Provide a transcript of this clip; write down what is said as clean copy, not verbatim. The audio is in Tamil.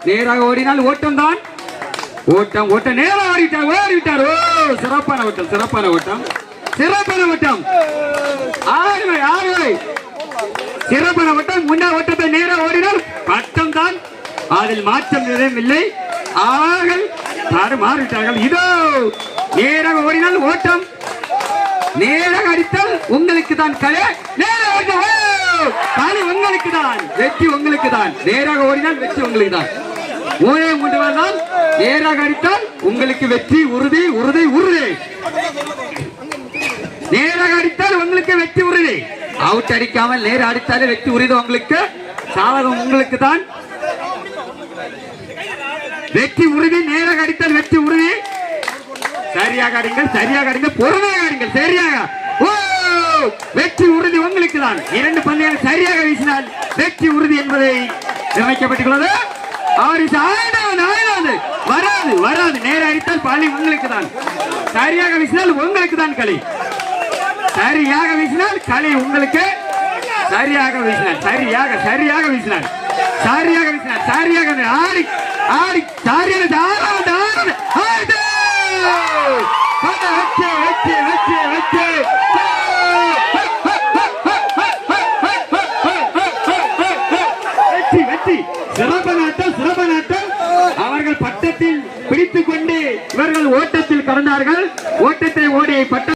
நேராக ஓடினால் ஓட்டம் தான். ஓட்டம் ஓட்டம் நேராக ஓடிவிட்டார். ஓ சிறப்பான ஓட்டம், சிறப்பான ஓட்டம், சிறப்பான ஓட்டம். ஆறு சிறப்பான ஓட்டம். முன்னா ஓட்டத்தை நேராக ஓடினால் பட்டம் தான், அதில் மாற்றம் எதுவும் இல்லை. ஆகள் மாறிவிட்டார்கள். இதோ நேராக ஓடினால் ஓட்டம், நேராக அடித்தால் உங்களுக்கு தான் கலை. காலை உங்களுக்கு தான், வெற்றி உங்களுக்கு தான். நேராக ஓடினால் வெற்றி உங்களுக்கு தான். மூணே மூன்று தான் நேராக அடித்தால் உங்களுக்கு வெற்றி உறுதி உறுதி உறுதி. நேராக அடித்தால் உங்களுக்கு வெற்றி உறுதி. அவுட் அடிக்காமல் நேராக அடித்தாலே வெற்றி உறுதி உங்களுக்கு. சாதகம் உங்களுக்கு தான், வெற்றி உறுதி. நேராக அடித்தால் வெற்றி உறுதி. சரியாக அடிங்கள், சரியாக அடிங்கள், பொறுமையாக அடிங்கள். சரியாக வெற்றி உறுதி உங்களுக்கு தான். இரண்டு பந்தயங்கள் சரியாக வீசினால் வெற்றி உறுதி என்பதை நிர்ணயிக்கப்பட்டுள்ளது. வராது வராது. நேர அடித்தால் பழி உங்களுக்கு தான். சரியாக வீசினால் உங்களுக்கு தான் களி. சரியாக வீசினால் களி உங்களுக்கு. சரியாக வீசினால், சரியாக சரியாக வீசினால், சரியாக வீசினால், சரியாக ஆடி ஆடி சரியாக அவர்கள் பட்டத்தில் பிடித்துக் கொண்டு இவர்கள் ஓட்டத்தில் கடந்தார்கள். ஓட்டத்தை ஓடியை பட்டம்